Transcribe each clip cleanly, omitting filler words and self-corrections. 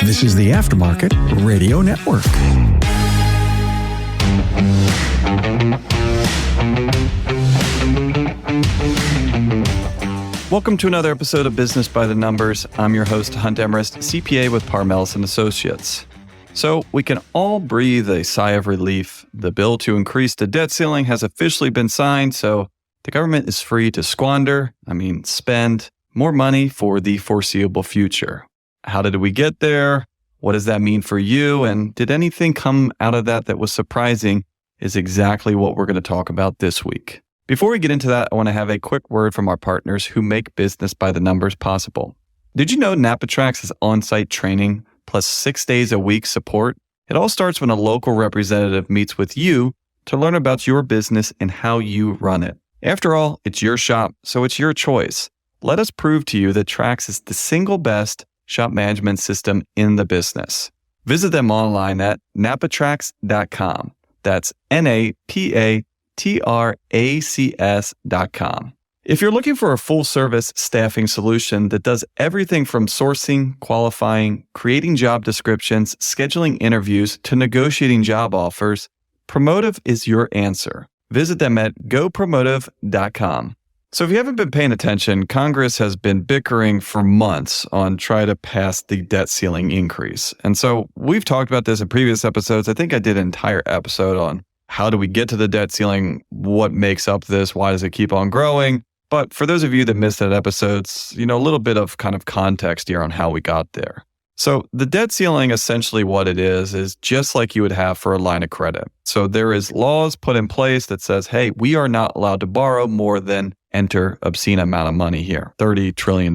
This is the Aftermarket Radio Network. Welcome to another episode of Business by the Numbers. I'm your host, Hunt Demarest, CPA with Paar Melis and Associates. So we can all breathe a sigh of relief. The bill to increase the debt ceiling has officially been signed, so the government is free to spend more money for the foreseeable future. How did we get there? What does that mean for you? And did anything come out of that was surprising? Is exactly what we're going to talk about this week. Before we get into that, I want to have a quick word from our partners who make Business by the Numbers possible. Did you know NapaTrax has on-site training plus 6 days a week support? It all starts when a local representative meets with you to learn about your business and how you run it. After all, it's your shop, so it's your choice. Let us prove to you that Trax is the single best shop management system in the business. Visit them online at napatrax.com. That's NAPATRACS.com. If you're looking for a full-service staffing solution that does everything from sourcing, qualifying, creating job descriptions, scheduling interviews, to negotiating job offers, Promotive is your answer. Visit them at gopromotive.com. So if you haven't been paying attention, Congress has been bickering for months on trying to pass the debt ceiling increase. And so we've talked about this in previous episodes. I think I did an entire episode on how do we get to the debt ceiling, what makes up this, why does it keep on growing? But for those of you that missed that episodes, a little bit of kind of context here on how we got there. So the debt ceiling, essentially what it is just like you would have for a line of credit. So there is laws put in place that says, hey, we are not allowed to borrow more than enter obscene amount of money here, $30 trillion.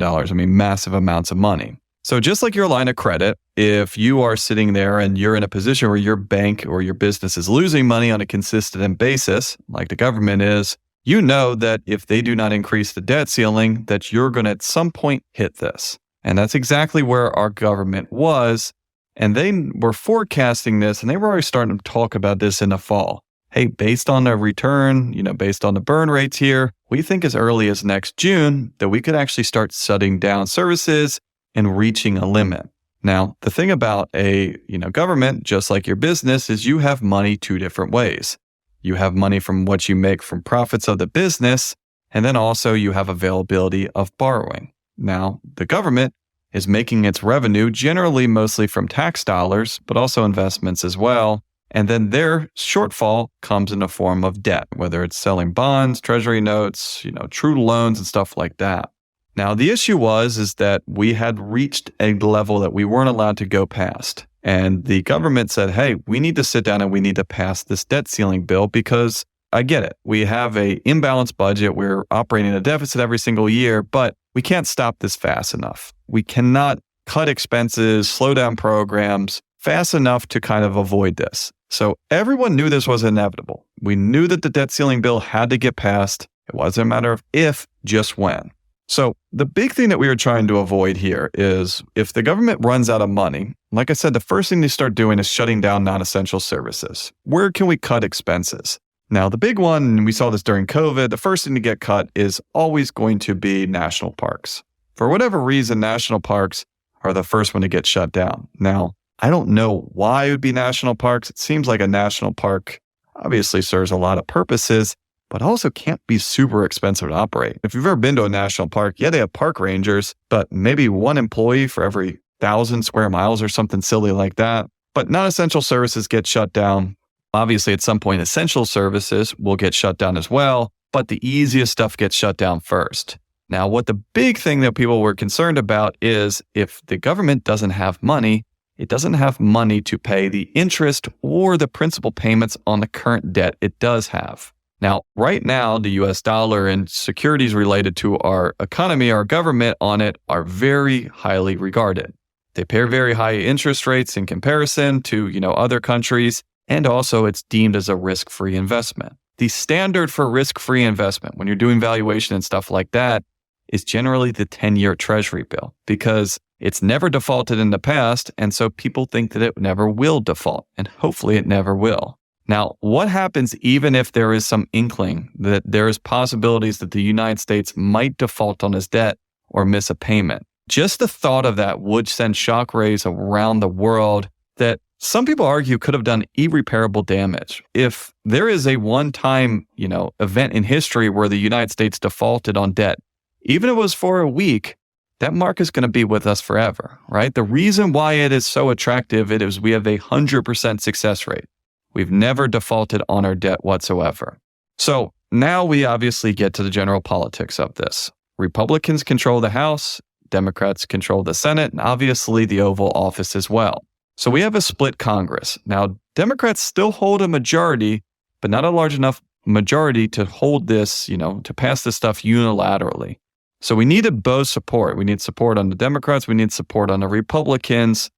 Massive amounts of money. So just like your line of credit, if you are sitting there and you're in a position where your bank or your business is losing money on a consistent basis, like the government is, you know that if they do not increase the debt ceiling, that you're going to at some point hit this. And that's exactly where our government was. And they were forecasting this, and they were already starting to talk about this in the fall. Hey, based on the return, based on the burn rates here, we think as early as next June that we could actually start shutting down services and reaching a limit. Now, the thing about a government, just like your business, is you have money two different ways. You have money from what you make from profits of the business, and then also you have availability of borrowing. Now, the government is making its revenue generally mostly from tax dollars, but also investments as well. And then their shortfall comes in the form of debt, whether it's selling bonds, treasury notes, true loans and stuff like that. Now, the issue is that we had reached a level that we weren't allowed to go past. And the government said, hey, we need to sit down and we need to pass this debt ceiling bill because I get it. We have a imbalanced budget. We're operating a deficit every single year, but we can't stop this fast enough. We cannot cut expenses, slow down programs fast enough to kind of avoid this. So everyone knew this was inevitable. We knew that the debt ceiling bill had to get passed. It wasn't a matter of if, just when. So the big thing that we were trying to avoid here is if the government runs out of money, like I said, the first thing they start doing is shutting down non-essential services. Where can we cut expenses? Now, the big one, and we saw this during COVID, the first thing to get cut is always going to be national parks. For whatever reason, national parks are the first one to get shut down. Now, I don't know why it would be national parks. It seems like a national park obviously serves a lot of purposes, but also can't be super expensive to operate. If you've ever been to a national park, yeah, they have park rangers, but maybe one employee for every 1,000 square miles or something silly like that. But non-essential services get shut down. Obviously, at some point, essential services will get shut down as well, but the easiest stuff gets shut down first. Now, what the big thing that people were concerned about is if the government doesn't have money, it doesn't have money to pay the interest or the principal payments on the current debt it does have. Now, right now, the US dollar and securities related to our economy, our government on it, are very highly regarded. They pay very high interest rates in comparison to, other countries, and also it's deemed as a risk-free investment. The standard for risk-free investment, when you're doing valuation and stuff like that, is generally the 10-year Treasury bill because it's never defaulted in the past, and so people think that it never will default, and hopefully it never will. Now, what happens even if there is some inkling that there is possibilities that the United States might default on its debt or miss a payment? just the thought of that would send shockwaves around the world that some people argue could have done irreparable damage. If there is a one-time, event in history where the United States defaulted on debt, even if it was for a week, that mark is going to be with us forever, right? The reason why it is so attractive is we have a 100% success rate. We've never defaulted on our debt whatsoever. So now we obviously get to the general politics of this. Republicans control the House, Democrats control the Senate, and obviously the Oval Office as well. So we have a split Congress. Now, Democrats still hold a majority, but not a large enough majority to hold this, to pass this stuff unilaterally. So we needed both support. We need support on the Democrats. We need support on the Republicans.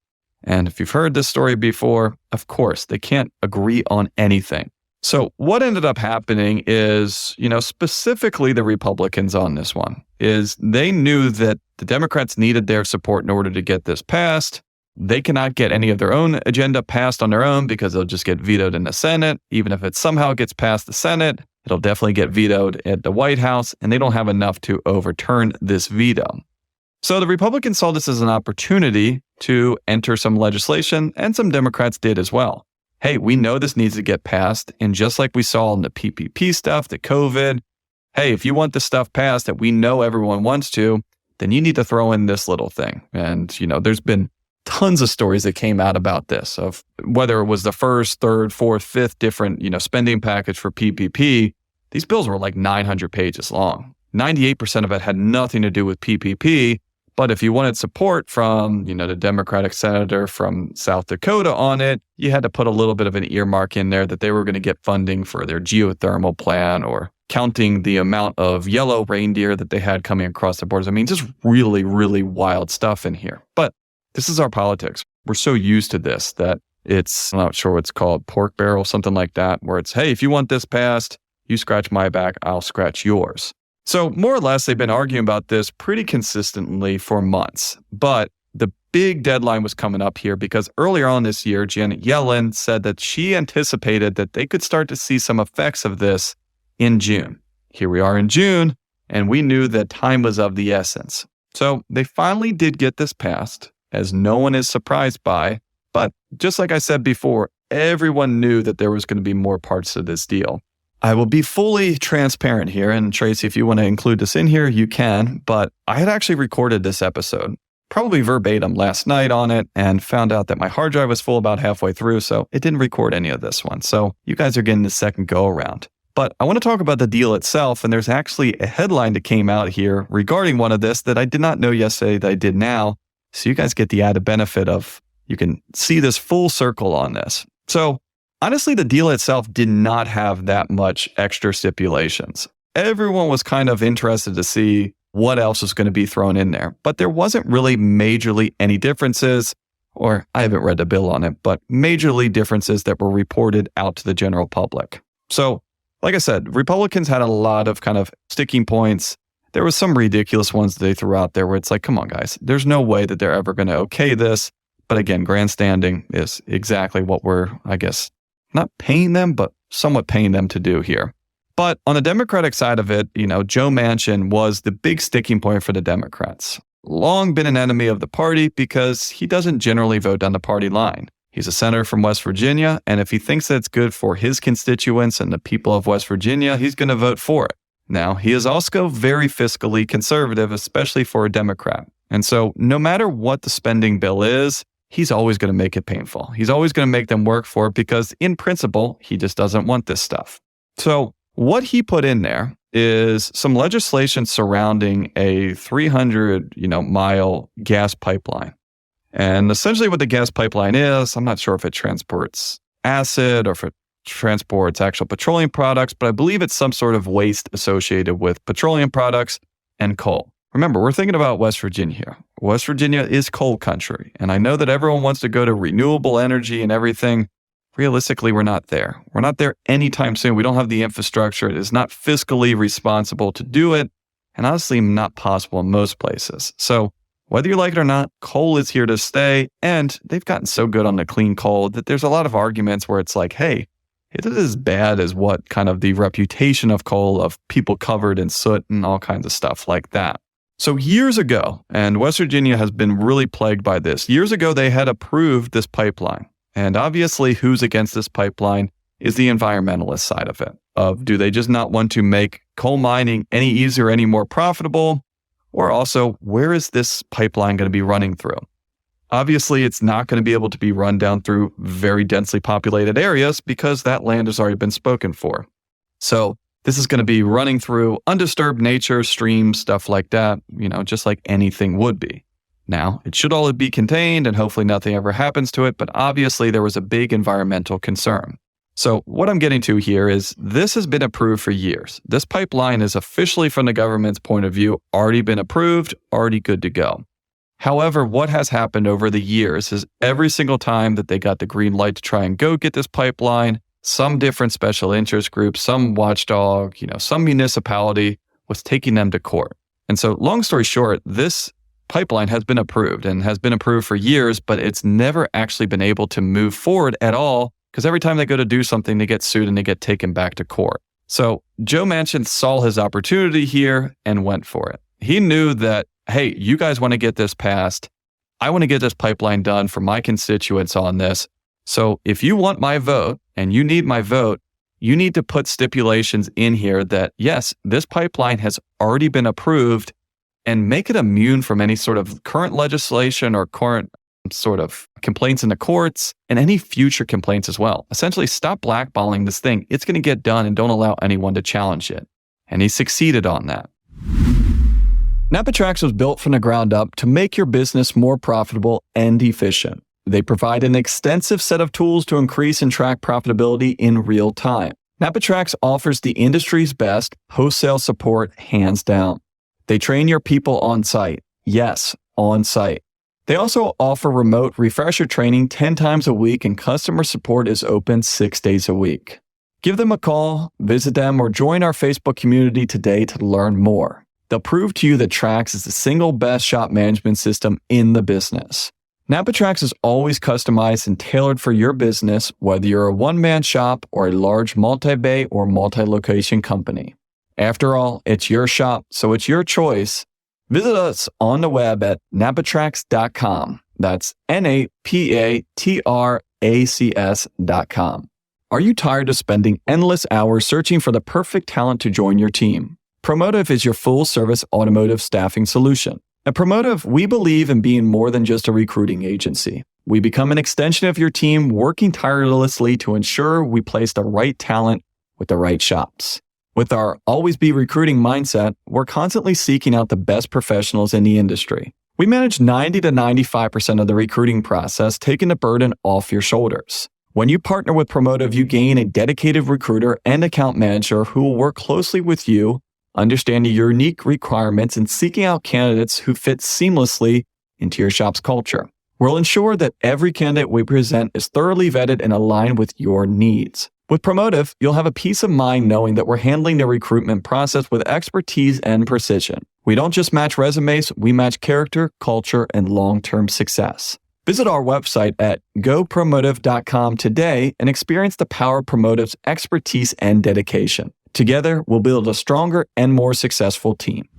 And if you've heard this story before, of course, they can't agree on anything. So what ended up happening is, specifically the Republicans on this one, is they knew that the Democrats needed their support in order to get this passed. They cannot get any of their own agenda passed on their own because they'll just get vetoed in the Senate. Even if it somehow gets past the Senate, it'll definitely get vetoed at the White House, and they don't have enough to overturn this veto. So the Republicans saw this as an opportunity to enter some legislation, and some Democrats did as well. Hey, we know this needs to get passed, and just like we saw in the PPP stuff, the COVID, hey, if you want this stuff passed that we know everyone wants to, then you need to throw in this little thing. And, there's been tons of stories that came out about this, of whether it was the first, third, fourth, fifth different, spending package for PPP. These bills were like 900 pages long. 98% of it had nothing to do with PPP. But if you wanted support from, the Democratic senator from South Dakota on it, you had to put a little bit of an earmark in there that they were going to get funding for their geothermal plan or counting the amount of yellow reindeer that they had coming across the borders. I mean, just really, really wild stuff in here. But this is our politics. We're so used to this that I'm not sure what it's called, pork barrel, something like that, where it's, hey, if you want this passed, you scratch my back, I'll scratch yours. So more or less, they've been arguing about this pretty consistently for months. But the big deadline was coming up here because earlier on this year, Janet Yellen said that she anticipated that they could start to see some effects of this in June. Here we are in June, and we knew that time was of the essence. So they finally did get this passed, as no one is surprised by. But just like I said before, everyone knew that there was going to be more parts of this deal. I will be fully transparent here, and Tracy, if you want to include this in here, you can, but I had actually recorded this episode, probably verbatim last night on it, and found out that my hard drive was full about halfway through, so it didn't record any of this one. So you guys are getting the second go around. But I want to talk about the deal itself, and there's actually a headline that came out here regarding one of this that I did not know yesterday that I did now, so you guys get the added benefit of, you can see this full circle on this. So honestly, the deal itself did not have that much extra stipulations. Everyone was kind of interested to see what else was going to be thrown in there, but there wasn't really majorly any differences, or I haven't read the bill on it, but majorly differences that were reported out to the general public. So, like I said, Republicans had a lot of kind of sticking points. There was some ridiculous ones that they threw out there where it's like, come on, guys, there's no way that they're ever going to okay this. But again, grandstanding is exactly what we're, I guess, not paying them, but somewhat paying them to do here. But on the Democratic side of it, Joe Manchin was the big sticking point for the Democrats. Long been an enemy of the party because he doesn't generally vote down the party line. He's a senator from West Virginia, and if he thinks that's good for his constituents and the people of West Virginia, he's going to vote for it. Now, he is also very fiscally conservative, especially for a Democrat. And so no matter what the spending bill is, he's always going to make it painful. He's always going to make them work for it because in principle, he just doesn't want this stuff. So what he put in there is some legislation surrounding a 300-mile gas pipeline. And essentially what the gas pipeline is, I'm not sure if it transports acid or if it transports actual petroleum products, but I believe it's some sort of waste associated with petroleum products and coal. Remember, we're thinking about West Virginia here. West Virginia is coal country, and I know that everyone wants to go to renewable energy and everything. Realistically, we're not there. We're not there anytime soon. We don't have the infrastructure. It is not fiscally responsible to do it, and honestly, not possible in most places. So whether you like it or not, coal is here to stay, and they've gotten so good on the clean coal that there's a lot of arguments where it's like, hey, it is as bad as what kind of the reputation of coal of people covered in soot and all kinds of stuff like that. So years ago, and West Virginia has been really plagued by this, years ago they had approved this pipeline. And obviously who's against this pipeline is the environmentalist side of it. Do they just not want to make coal mining any easier, any more profitable? Or also, where is this pipeline going to be running through? Obviously, it's not going to be able to be run down through very densely populated areas because that land has already been spoken for. So this is going to be running through undisturbed nature, streams, stuff like that, just like anything would be. Now, it should all be contained and hopefully nothing ever happens to it, but obviously there was a big environmental concern. So what I'm getting to here is this has been approved for years. This pipeline is officially, from the government's point of view, already been approved, already good to go. However, what has happened over the years is every single time that they got the green light to try and go get this pipeline, some different special interest group, some watchdog, some municipality was taking them to court. And so long story short, this pipeline has been approved and has been approved for years, but it's never actually been able to move forward at all because every time they go to do something, they get sued and they get taken back to court. So Joe Manchin saw his opportunity here and went for it. He knew that, hey, you guys want to get this passed. I want to get this pipeline done for my constituents on this. So if you want my vote and you need my vote, you need to put stipulations in here that, yes, this pipeline has already been approved and make it immune from any sort of current legislation or current sort of complaints in the courts and any future complaints as well. Essentially, stop blackballing this thing. It's going to get done and don't allow anyone to challenge it. And he succeeded on that. NapaTrax was built from the ground up to make your business more profitable and efficient. They provide an extensive set of tools to increase and track profitability in real time. NapaTrax offers the industry's best post-sale support, hands down. They train your people on site. Yes, on site. They also offer remote refresher training 10 times a week, and customer support is open 6 days a week. Give them a call, visit them, or join our Facebook community today to learn more. They'll prove to you that Trax is the single best shop management system in the business. NapaTrax is always customized and tailored for your business, whether you're a one-man shop or a large multi-bay or multi-location company. After all, it's your shop, so it's your choice. Visit us on the web at napatrax.com. That's NAPATRACS.com. Are you tired of spending endless hours searching for the perfect talent to join your team? Promotive is your full-service automotive staffing solution. At Promotive, we believe in being more than just a recruiting agency. We become an extension of your team, working tirelessly to ensure we place the right talent with the right shops. With our always be recruiting mindset, we're constantly seeking out the best professionals in the industry. We manage 90 to 95% of the recruiting process, taking the burden off your shoulders. When you partner with Promotive, you gain a dedicated recruiter and account manager who will work closely with you, understanding your unique requirements and seeking out candidates who fit seamlessly into your shop's culture. We'll ensure that every candidate we present is thoroughly vetted and aligned with your needs. With Promotive, you'll have a peace of mind knowing that we're handling the recruitment process with expertise and precision. We don't just match resumes, we match character, culture, and long-term success. Visit our website at gopromotive.com today and experience the power of Promotive's expertise and dedication. Together, we'll build a stronger and more successful team.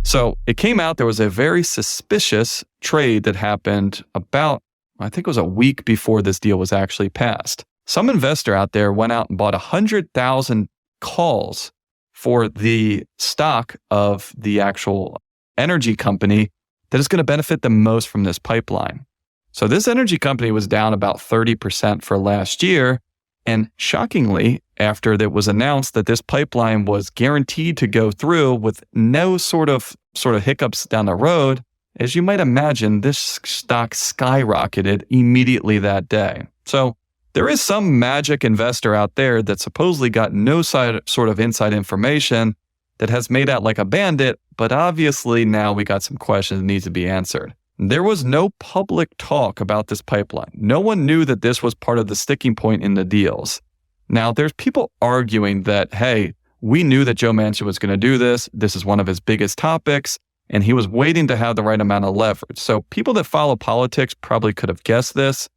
So it came out there was a very suspicious trade that happened about, I think it was a week before this deal was actually passed. Some investor out there went out and bought 100,000 calls for the stock of the actual energy company that is going to benefit the most from this pipeline. So this energy company was down about 30% for last year. And shockingly, after it was announced that this pipeline was guaranteed to go through with no sort of hiccups down the road, as you might imagine, this stock skyrocketed immediately that day. So there is some magic investor out there that supposedly got no sort of inside information that has made out like a bandit, but obviously now we got some questions that need to be answered. There was no public talk about this pipeline. No one knew that this was part of the sticking point in the deals. Now, there's people arguing that, hey, we knew that Joe Manchin was going to do this. This is one of his biggest topics, and he was waiting to have the right amount of leverage. So people that follow politics probably could have guessed this,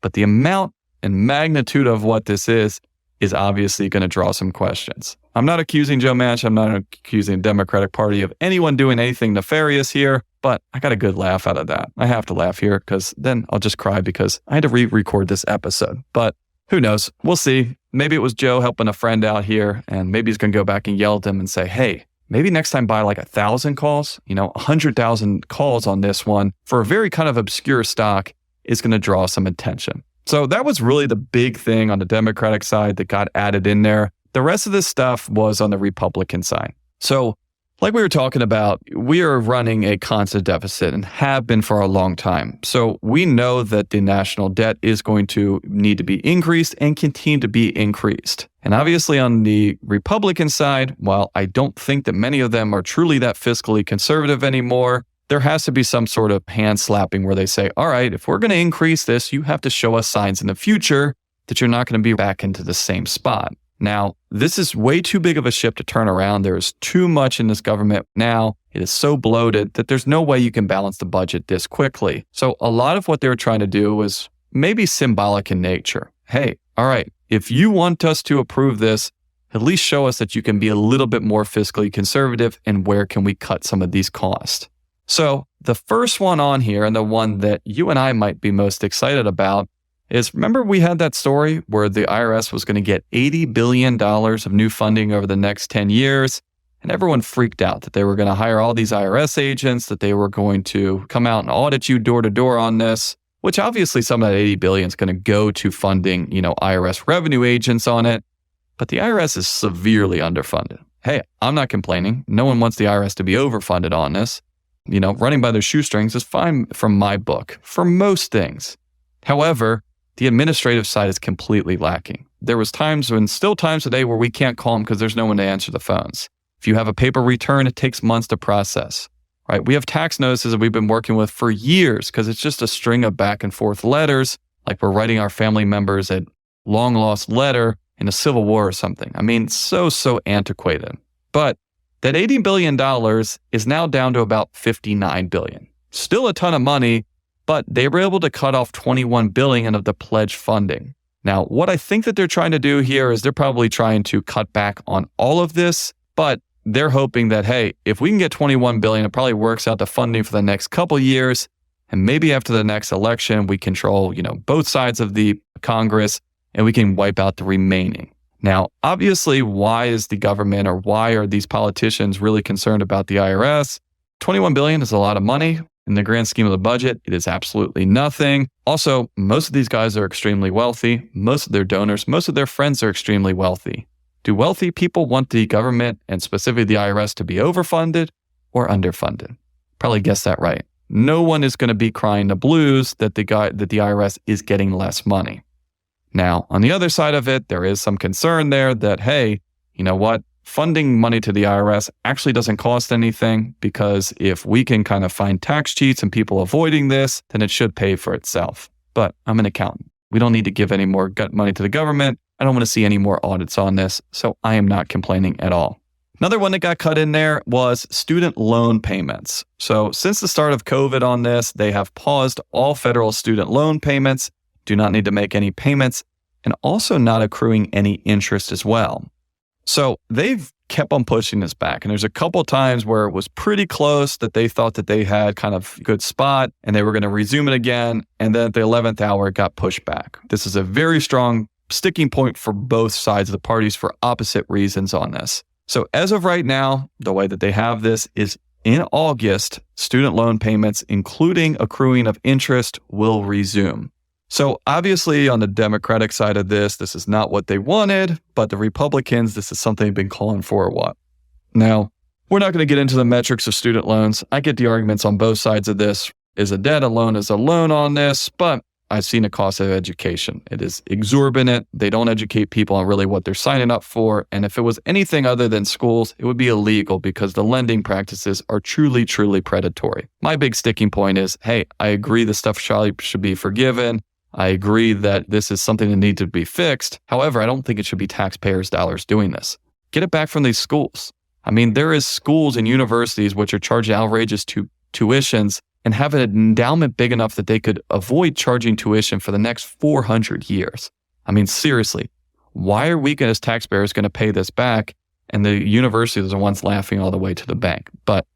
but the amount and magnitude of what this is is obviously going to draw some questions. I'm not accusing Joe Manchin. I'm not accusing the Democratic Party of anyone doing anything nefarious here, but I got a good laugh out of that. I have to laugh here because then I'll just cry because I had to re-record this episode. But who knows? We'll see. Maybe it was Joe helping a friend out here, and maybe he's going to go back and yell at them and say, hey, maybe next time buy like 1,000 calls, 100,000 calls on this one for a very kind of obscure stock is going to draw some attention. So that was really the big thing on the Democratic side that got added in there. The rest of this stuff was on the Republican side. So like we were talking about, we are running a constant deficit and have been for a long time. So we know that the national debt is going to need to be increased and continue to be increased. And obviously on the Republican side, while I don't think that many of them are truly that fiscally conservative anymore, there has to be some sort of hand slapping where they say, all right, if we're going to increase this, you have to show us signs in the future that you're not going to be back into the same spot. Now, this is way too big of a ship to turn around. There is too much in this government now. It is so bloated that there's no way you can balance the budget this quickly. So a lot of what they were trying to do was maybe symbolic in nature. Hey, all right, if you want us to approve this, at least show us that you can be a little bit more fiscally conservative and where can we cut some of these costs. So the first one on here, and the one that you and I might be most excited about, is remember we had that story where the IRS was going to get $80 billion of new funding over the next 10 years, and everyone freaked out that they were going to hire all these IRS agents, that they were going to come out and audit you door to door on this, which obviously some of that $80 billion is going to go to funding, IRS revenue agents on it. But the IRS is severely underfunded. Hey, I'm not complaining. No one wants the IRS to be overfunded on this. Running by their shoestrings is fine from my book for most things. However, the administrative side is completely lacking. There was still times today where we can't call them because there's no one to answer the phones. If you have a paper return, it takes months to process, right? We have tax notices that we've been working with for years because it's just a string of back and forth letters, like we're writing our family members a long lost letter in a civil war or something. I mean, so antiquated. But that $80 billion is now down to about $59 billion. Still a ton of money, but they were able to cut off $21 billion of the pledged funding. Now, what I think that they're trying to do here is they're probably trying to cut back on all of this, but they're hoping that, hey, if we can get $21 billion, it probably works out the funding for the next couple years, and maybe after the next election, we control, both sides of the Congress, and we can wipe out the remaining. Now, obviously, why is the government or why are these politicians really concerned about the IRS? $21 billion is a lot of money. In the grand scheme of the budget, it is absolutely nothing. Also, most of these guys are extremely wealthy. Most of their donors, most of their friends are extremely wealthy. Do wealthy people want the government and specifically the IRS to be overfunded or underfunded? Probably guessed that right. No one is going to be crying the blues that the IRS is getting less money. Now, on the other side of it, there is some concern there that, hey, you know what? Funding money to the IRS actually doesn't cost anything because if we can kind of find tax cheats and people avoiding this, then it should pay for itself. But I'm an accountant. We don't need to give any more money to the government. I don't want to see any more audits on this, so I am not complaining at all. Another one that got cut in there was student loan payments. So since the start of COVID on this, they have paused all federal student loan payments, do not need to make any payments, and also not accruing any interest as well. So they've kept on pushing this back. And there's a couple of times where it was pretty close that they thought that they had kind of a good spot and they were going to resume it again. And then at the 11th hour, it got pushed back. This is a very strong sticking point for both sides of the parties for opposite reasons on this. So as of right now, the way that they have this is in August, student loan payments, including accruing of interest, will resume. So obviously on the Democratic side of this is not what they wanted, but the Republicans, this is something they've been calling for a while. Now, we're not going to get into the metrics of student loans. I get the arguments on both sides of this. Is a debt a loan is a loan on this, but I've seen the cost of education. It is exorbitant. They don't educate people on really what they're signing up for. And if it was anything other than schools, it would be illegal because the lending practices are truly predatory. My big sticking point is, hey, I agree this stuff should be forgiven. I agree that this is something that needs to be fixed. However, I don't think it should be taxpayers' dollars doing this. Get it back from these schools. I mean, there is schools and universities which are charging outrageous tuitions and have an endowment big enough that they could avoid charging tuition for the next 400 years. I mean, seriously, why are we as taxpayers going to pay this back? And the university is the ones laughing all the way to the bank. But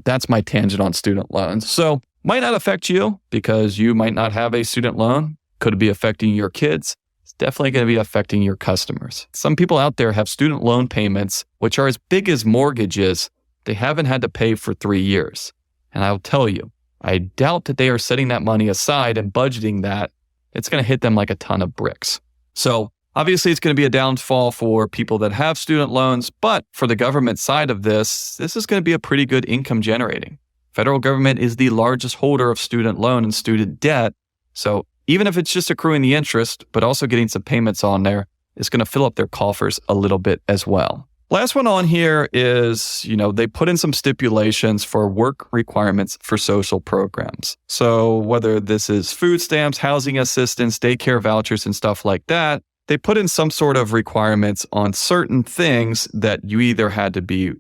that's my tangent on student loans. So might not affect you because you might not have a student loan. Could be affecting your kids. It's definitely going to be affecting your customers. Some people out there have student loan payments, which are as big as mortgages. They haven't had to pay for 3 years. And I'll tell you, I doubt that they are setting that money aside and budgeting that. It's going to hit them like a ton of bricks. So obviously, it's going to be a downfall for people that have student loans, but for the government side of this is going to be a pretty good income generating. Federal government is the largest holder of student loan and student debt. So even if it's just accruing the interest, but also getting some payments on there, it's going to fill up their coffers a little bit as well. Last one on here is, they put in some stipulations for work requirements for social programs. So whether this is food stamps, housing assistance, daycare vouchers, and stuff like that, they put in some sort of requirements on certain things that you either had to be,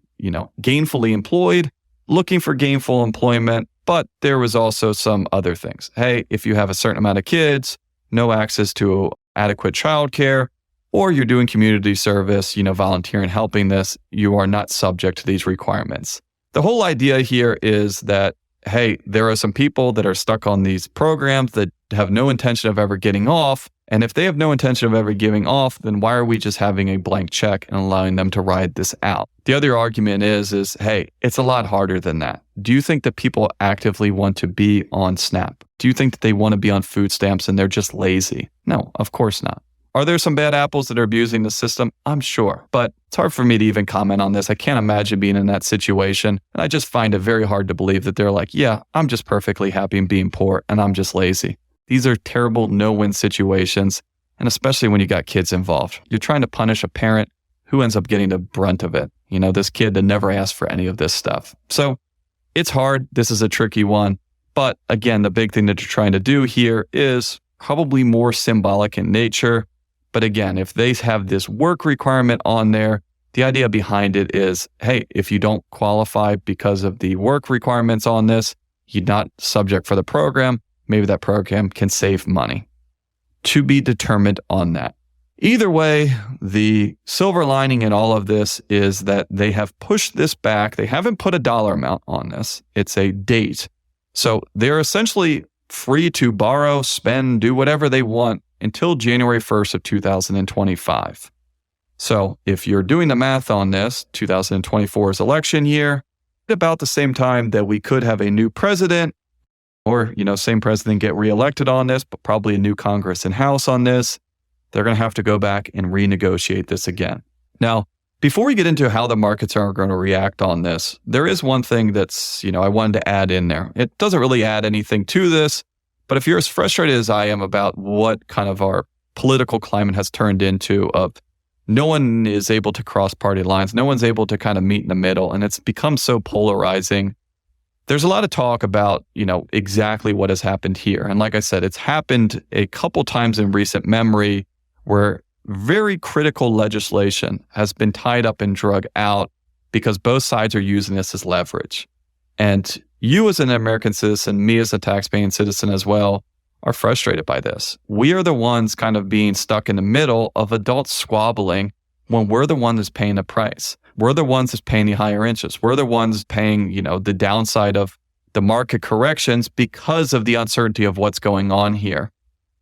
gainfully employed, looking for gainful employment, but there was also some other things. Hey, if you have a certain amount of kids, no access to adequate childcare, or you're doing community service, volunteering, helping this, you are not subject to these requirements. The whole idea here is that, hey, there are some people that are stuck on these programs that have no intention of ever getting off. And if they have no intention of ever giving off, then why are we just having a blank check and allowing them to ride this out? The other argument is, hey, it's a lot harder than that. Do you think that people actively want to be on SNAP? Do you think that they want to be on food stamps and they're just lazy? No, of course not. Are there some bad apples that are abusing the system? I'm sure, but it's hard for me to even comment on this. I can't imagine being in that situation. And I just find it very hard to believe that they're like, yeah, I'm just perfectly happy in being poor and I'm just lazy. These are terrible no-win situations, and especially when you got kids involved. You're trying to punish a parent who ends up getting the brunt of it. This kid that never asked for any of this stuff. So it's hard. This is a tricky one. But again, the big thing that you're trying to do here is probably more symbolic in nature. But again, if they have this work requirement on there, the idea behind it is, hey, if you don't qualify because of the work requirements on this, you're not subject for the program. Maybe that program can save money. To be determined on that. Either way, the silver lining in all of this is that they have pushed this back. They haven't put a dollar amount on this. It's a date. So they're essentially free to borrow, spend, do whatever they want until January 1st of 2025. So if you're doing the math on this, 2024 is election year, about the same time that we could have a new president, or, same president get reelected on this, but probably a new Congress and House on this, they're going to have to go back and renegotiate this again. Now, before we get into how the markets are going to react on this, there is one thing that's, I wanted to add in there. It doesn't really add anything to this, but if you're as frustrated as I am about what kind of our political climate has turned into of no one is able to cross party lines, no one's able to kind of meet in the middle, and it's become so polarizing. There's a lot of talk about, exactly what has happened here. And like I said, it's happened a couple times in recent memory where very critical legislation has been tied up and drug out because both sides are using this as leverage. And you as an American citizen, me as a taxpaying citizen as well, are frustrated by this. We are the ones kind of being stuck in the middle of adults squabbling when we're the one that's paying the price. We're the ones that's paying the higher interest. We're the ones paying, the downside of the market corrections because of the uncertainty of what's going on here.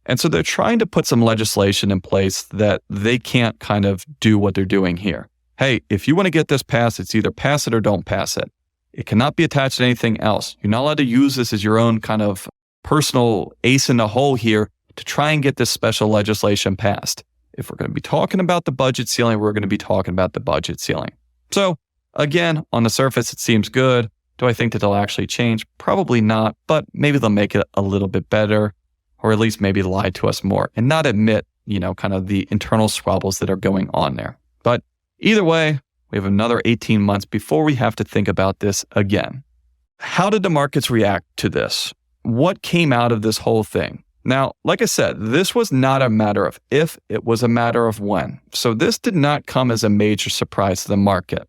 And so they're trying to put some legislation in place that they can't kind of do what they're doing here. Hey, if you want to get this passed, it's either pass it or don't pass it. It cannot be attached to anything else. You're not allowed to use this as your own kind of personal ace in the hole here to try and get this special legislation passed. If we're going to be talking about the budget ceiling, we're going to be talking about the budget ceiling. So again, on the surface, it seems good. Do I think that they'll actually change? Probably not, but maybe they'll make it a little bit better, or at least maybe lie to us more and not admit, kind of the internal squabbles that are going on there. But either way, we have another 18 months before we have to think about this again. How did the markets react to this? What came out of this whole thing? Now, like I said, this was not a matter of if, it was a matter of when. So this did not come as a major surprise to the market.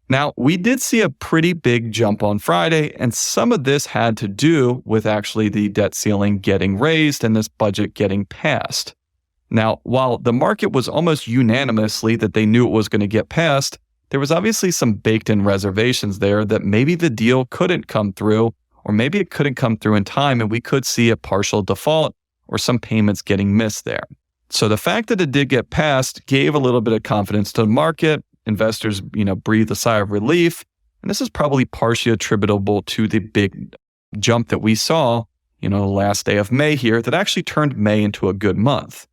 Now, we did see a pretty big jump on Friday, and some of this had to do with actually the debt ceiling getting raised and this budget getting passed. Now, while the market was almost unanimously that they knew it was going to get passed, there was obviously some baked-in reservations there that maybe the deal couldn't come through, or maybe it couldn't come through in time, and we could see a partial default or some payments getting missed there. So the fact that it did get passed gave a little bit of confidence to the market. Investors, breathed a sigh of relief. And this is probably partially attributable to the big jump that we saw, the last day of May here that actually turned May into a good month.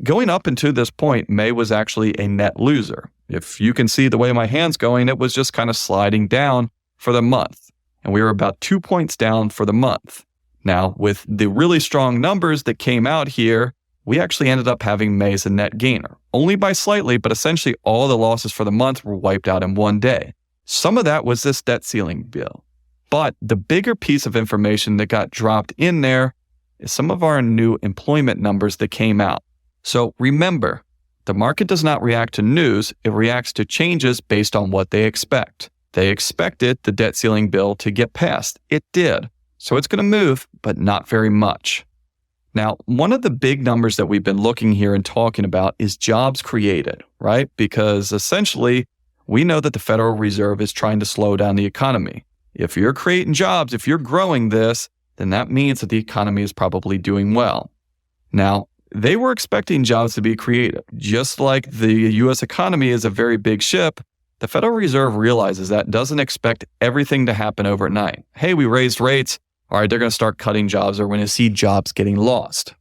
Going up until this point, May was actually a net loser. If you can see the way my hand's going, it was just kind of sliding down for the month. And we were about 2 points down for the month. Now, with the really strong numbers that came out here, we actually ended up having May as a net gainer. Only by slightly, but essentially all the losses for the month were wiped out in one day. Some of that was this debt ceiling bill. But the bigger piece of information that got dropped in there is some of our new employment numbers that came out. So remember, the market does not react to news, it reacts to changes based on what they expect. They expected the debt ceiling bill to get passed. It did. So it's going to move, but not very much. Now, one of the big numbers that we've been looking here and talking about is jobs created, right? Because essentially, we know that the Federal Reserve is trying to slow down the economy. If you're creating jobs, if you're growing this, then that means that the economy is probably doing well. Now, they were expecting jobs to be created. Just like the U.S. economy is a very big ship, the Federal Reserve realizes that, doesn't expect everything to happen overnight. Hey, we raised rates. All right, they're going to start cutting jobs, or we're going to see jobs getting lost.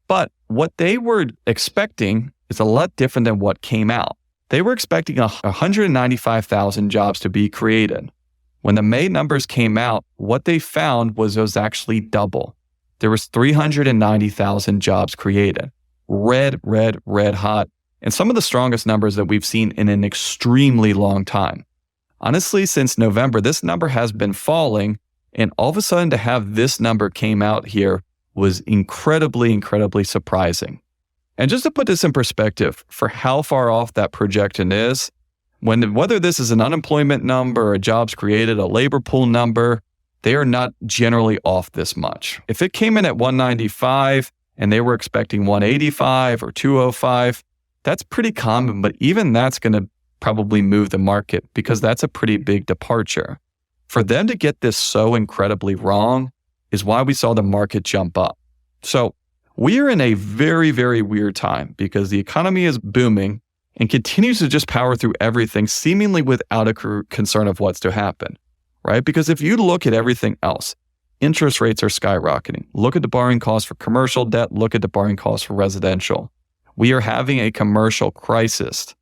But what they were expecting is a lot different than what came out. They were expecting 195,000 jobs to be created. When the May numbers came out, what they found was it was actually double. There was 390,000 jobs created. Red hot. And some of the strongest numbers that we've seen in an extremely long time. Honestly, since November, this number has been falling. And all of a sudden to have this number came out here was incredibly surprising. And just to put this in perspective for how far off that projection is, whether this is an unemployment number, a jobs created, a labor pool number, they are not generally off this much. If it came in at 195 and they were expecting 185 or 205, that's pretty common, but even that's going to probably move the market because that's a pretty big departure. For them to get this so incredibly wrong is why we saw the market jump up. So we are in a very weird time because the economy is booming and continues to just power through everything seemingly without a concern of what's to happen, right? Because if you look at everything else, interest rates are skyrocketing. Look at the borrowing costs for commercial debt. Look at the borrowing costs for residential. We are having a commercial crisis.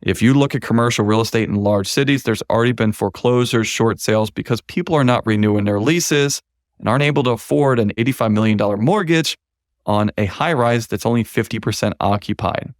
If you look at commercial real estate in large cities, there's already been foreclosures, short sales, because people are not renewing their leases and aren't able to afford an $85 million mortgage on a high-rise that's only 50% occupied.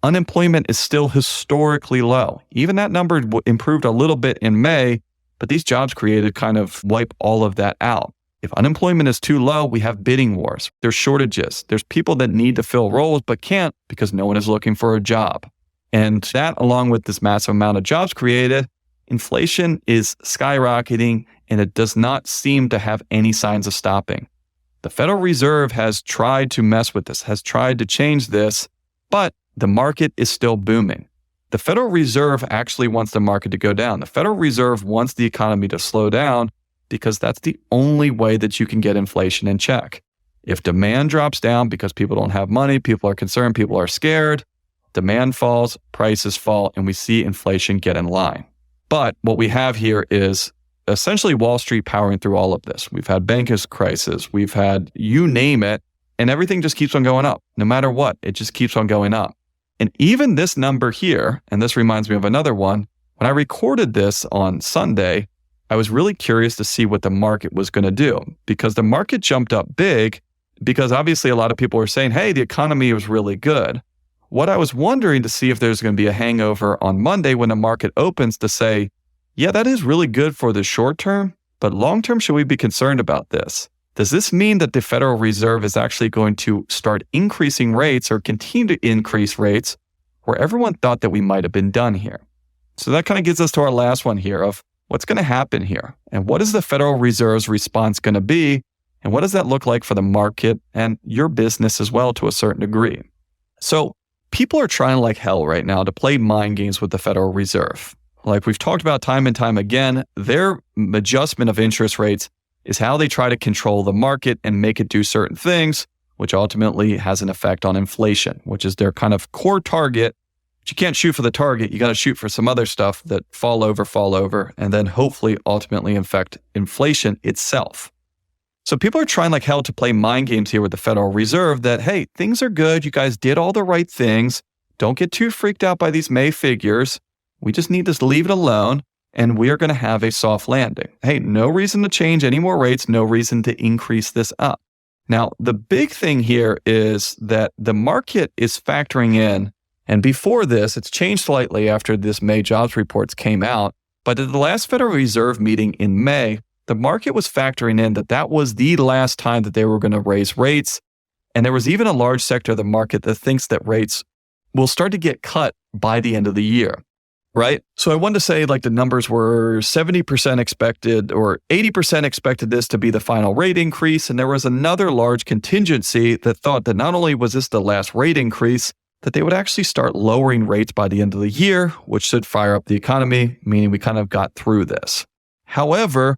Unemployment is still historically low. Even that number improved a little bit in May, but these jobs created kind of wipe all of that out. If unemployment is too low, we have bidding wars. There's shortages. There's people that need to fill roles but can't because no one is looking for a job. And that, along with this massive amount of jobs created, inflation is skyrocketing and it does not seem to have any signs of stopping. The Federal Reserve has tried to mess with this, has tried to change this, but the market is still booming. The Federal Reserve actually wants the market to go down. The Federal Reserve wants the economy to slow down because that's the only way that you can get inflation in check. If demand drops down because people don't have money, people are concerned, people are scared, demand falls, prices fall, and we see inflation get in line. But what we have here is essentially Wall Street powering through all of this. We've had bankers' crisis, we've had you name it, and everything just keeps on going up. No matter what, it just keeps on going up. And even this number here, and this reminds me of another one, when I recorded this on Sunday, I was really curious to see what the market was going to do because the market jumped up big because obviously a lot of people were saying, hey, the economy was really good. What I was wondering to see if there's going to be a hangover on Monday when the market opens to say, yeah, that is really good for the short term, but long term, should we be concerned about this? Does this mean that the Federal Reserve is actually going to start increasing rates or continue to increase rates where everyone thought that we might have been done here? So that kind of gets us to our last one here of what's going to happen here and what is the Federal Reserve's response going to be and what does that look like for the market and your business as well to a certain degree? So people are trying like hell right now to play mind games with the Federal Reserve. Like we've talked about time and time again, their adjustment of interest rates is how they try to control the market and make it do certain things, which ultimately has an effect on inflation, which is their kind of core target. But you can't shoot for the target. You got to shoot for some other stuff that fall over, and then hopefully ultimately affect inflation itself. So people are trying like hell to play mind games here with the Federal Reserve that, hey, things are good. You guys did all the right things. Don't get too freaked out by these May figures. We just need to leave it alone, and we are going to have a soft landing. Hey, no reason to change any more rates, no reason to increase this up. Now, the big thing here is that the market is factoring in, and before this, it's changed slightly after this May jobs reports came out, but at the last Federal Reserve meeting in May, the market was factoring in that that was the last time that they were going to raise rates, and there was even a large sector of the market that thinks that rates will start to get cut by the end of the year. Right? So I wanted to say like the numbers were 70% expected or 80% expected this to be the final rate increase. And there was another large contingency that thought that not only was this the last rate increase, that they would actually start lowering rates by the end of the year, which should fire up the economy, meaning we kind of got through this. However,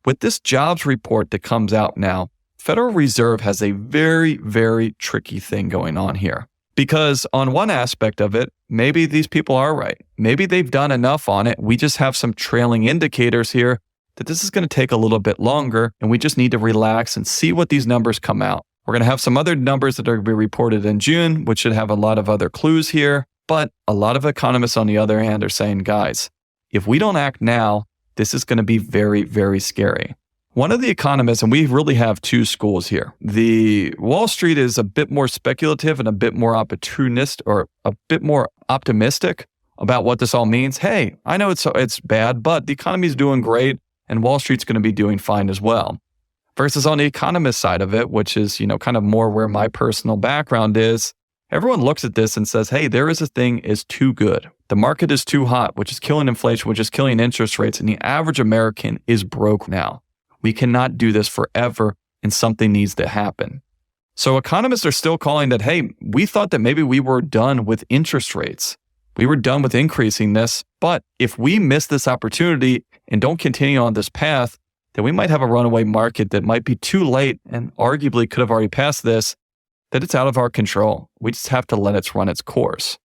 with this jobs report that comes out now, Federal Reserve has a very, very tricky thing going on here. Because on one aspect of it, maybe these people are right. Maybe they've done enough on it. We just have some trailing indicators here that this is going to take a little bit longer, and we just need to relax and see what these numbers come out. We're going to have some other numbers that are going to be reported in June, which should have a lot of other clues here. But a lot of economists on the other hand are saying, guys, if we don't act now, this is going to be very, very scary. One of the economists, and we really have two schools here. The Wall Street is a bit more speculative and a bit more opportunist or a bit more optimistic about what this all means. Hey, I know it's bad, but the economy's doing great and Wall Street's going to be doing fine as well. Versus on the economist side of it, which is, kind of more where my personal background is, everyone looks at this and says, hey, there is a thing is too good. The market is too hot, which is killing inflation, which is killing interest rates, and the average American is broke now. We cannot do this forever, and something needs to happen. So economists are still calling that, hey, we thought that maybe we were done with interest rates. We were done with increasing this, but if we miss this opportunity and don't continue on this path, then we might have a runaway market that might be too late and arguably could have already passed this, that it's out of our control. We just have to let it run its course.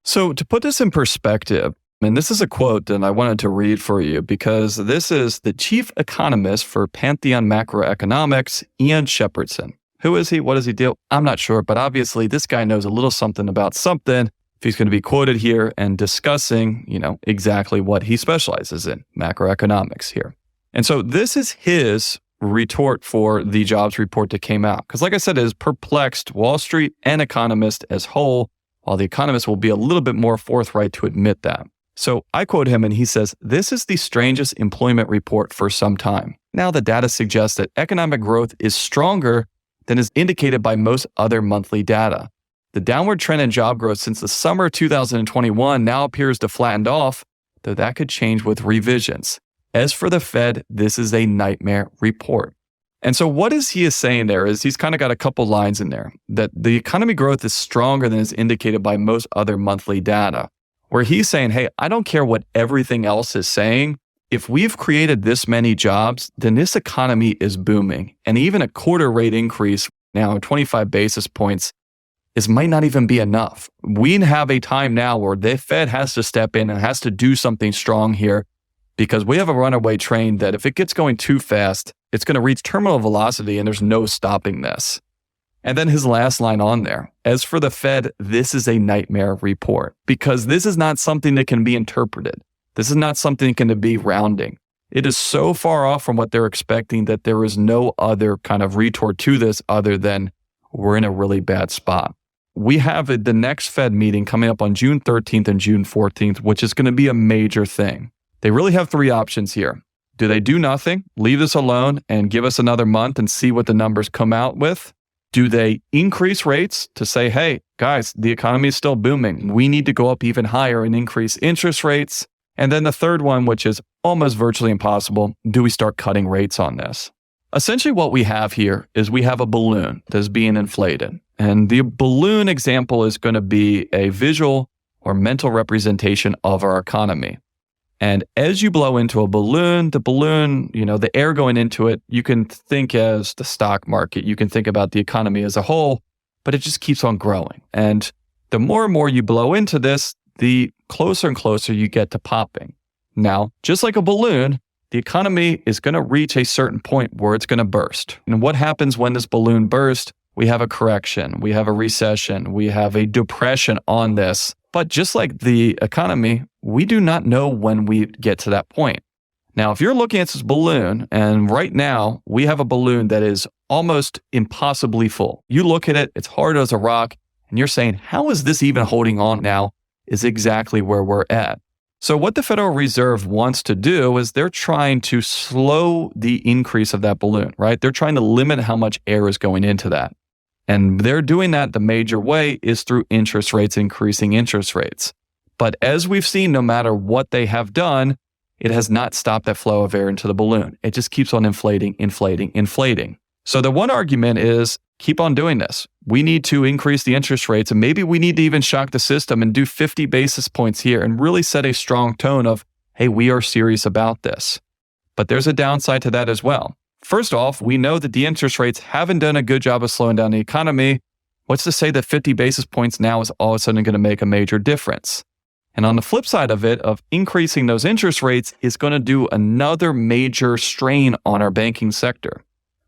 So to put this in perspective, and this is a quote that I wanted to read for you because this is the chief economist for Pantheon Macroeconomics, Ian Shepherdson. Who is he? What does he do? I'm not sure, but obviously this guy knows a little something about something if he's going to be quoted here and discussing, exactly what he specializes in, macroeconomics here. And so this is his retort for the jobs report that came out. Because like I said, it has perplexed Wall Street and economists as whole, while the economists will be a little bit more forthright to admit that. So I quote him and he says, "This is the strangest employment report for some time. Now the data suggests that economic growth is stronger than is indicated by most other monthly data. The downward trend in job growth since the summer of 2021 now appears to flatten off, though that could change with revisions. As for the Fed, this is a nightmare report." And so what is he saying there is he's kind of got a couple lines in there that the economy growth is stronger than is indicated by most other monthly data. Where he's saying, hey, I don't care what everything else is saying. If we've created this many jobs, then this economy is booming. And even a quarter rate increase now, 25 basis points, might not even be enough. We have a time now where the Fed has to step in and has to do something strong here because we have a runaway train that if it gets going too fast, it's going to reach terminal velocity and there's no stopping this. And then his last line on there, as for the Fed, this is a nightmare report because this is not something that can be interpreted. This is not something that can be rounding. It is so far off from what they're expecting that there is no other kind of retort to this other than we're in a really bad spot. We have the next Fed meeting coming up on June 13th and June 14th, which is going to be a major thing. They really have three options here. Do they do nothing, leave this alone, and give us another month and see what the numbers come out with? Do they increase rates to say, hey, guys, the economy is still booming. We need to go up even higher and increase interest rates? And then the third one, which is almost virtually impossible, do we start cutting rates on this? Essentially what we have here is we have a balloon that's being inflated. And the balloon example is going to be a visual or mental representation of our economy. And as you blow into a balloon, the air going into it, you can think as the stock market. You can think about the economy as a whole, but it just keeps on growing. And the more and more you blow into this, the closer and closer you get to popping. Now, just like a balloon, the economy is going to reach a certain point where it's going to burst. And what happens when this balloon bursts? We have a correction, we have a recession, we have a depression on this. But just like the economy, we do not know when we get to that point. Now, if you're looking at this balloon, and right now we have a balloon that is almost impossibly full. You look at it, it's hard as a rock, and you're saying, how is this even holding on now? Is exactly where we're at. So what the Federal Reserve wants to do is they're trying to slow the increase of that balloon, right? They're trying to limit how much air is going into that. And they're doing that the major way is through interest rates, increasing interest rates. But as we've seen, no matter what they have done, it has not stopped that flow of air into the balloon. It just keeps on inflating. So the one argument is keep on doing this. We need to increase the interest rates, and maybe we need to even shock the system and do 50 basis points here and really set a strong tone of, hey, we are serious about this. But there's a downside to that as well. First off, we know that the interest rates haven't done a good job of slowing down the economy. What's to say that 50 basis points now is all of a sudden going to make a major difference? And on the flip side of it, of increasing those interest rates is going to do another major strain on our banking sector.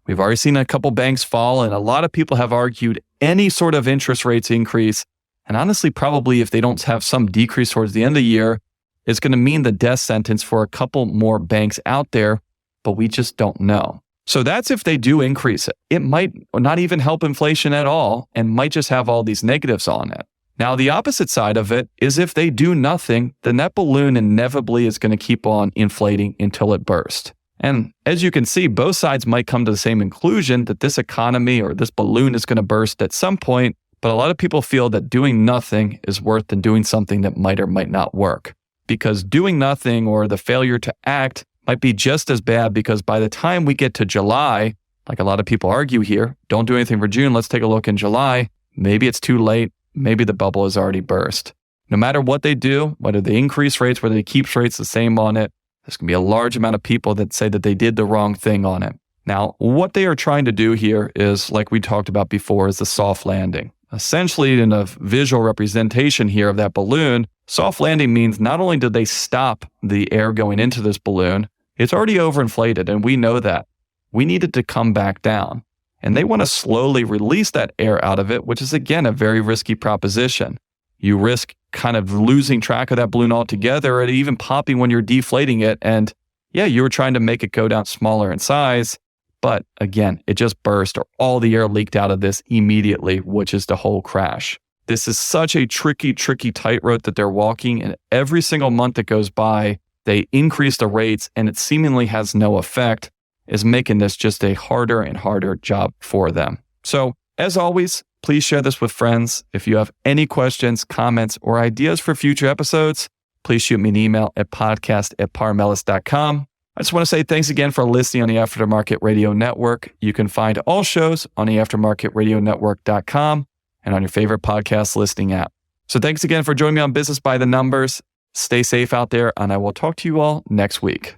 We've already seen a couple banks fall, and a lot of people have argued any sort of interest rates increase, and honestly, probably if they don't have some decrease towards the end of the year, it's going to mean the death sentence for a couple more banks out there, but we just don't know. So that's if they do increase it. It might not even help inflation at all and might just have all these negatives on it. Now, the opposite side of it is if they do nothing, then that balloon inevitably is going to keep on inflating until it bursts. And as you can see, both sides might come to the same conclusion that this economy or this balloon is going to burst at some point, but a lot of people feel that doing nothing is worse than doing something that might or might not work. Because doing nothing or the failure to act might be just as bad, because by the time we get to July, like a lot of people argue here, don't do anything for June, let's take a look in July, maybe it's too late, maybe the bubble has already burst. No matter what they do, whether they increase rates, whether they keep rates the same on it, there's going to be a large amount of people that say that they did the wrong thing on it. Now, what they are trying to do here is, like we talked about before, is the soft landing. Essentially, in a visual representation here of that balloon, soft landing means not only did they stop the air going into this balloon, it's already overinflated, and we know that. We need it to come back down. And they want to slowly release that air out of it, which is, again, a very risky proposition. You risk kind of losing track of that balloon altogether, or even popping when you're deflating it. And yeah, you were trying to make it go down smaller in size, but again, it just burst, or all the air leaked out of this immediately, which is the whole crash. This is such a tricky tightrope that they're walking, and every single month that goes by, they increase the rates and it seemingly has no effect, is making this just a harder and harder job for them. So as always, please share this with friends. If you have any questions, comments, or ideas for future episodes, please shoot me an email at podcast@parmelis.com. I just want to say thanks again for listening on the Aftermarket Radio Network. You can find all shows on the aftermarketradionetwork.com and on your favorite podcast listening app. So thanks again for joining me on Business by the Numbers. Stay safe out there, and I will talk to you all next week.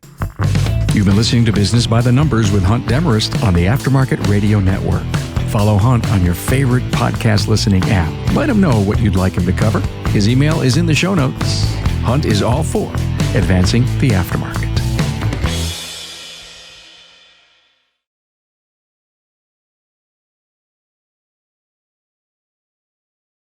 You've been listening to Business by the Numbers with Hunt Demarest on the Aftermarket Radio Network. Follow Hunt on your favorite podcast listening app. Let him know what you'd like him to cover. His email is in the show notes. Hunt is all for advancing the aftermarket.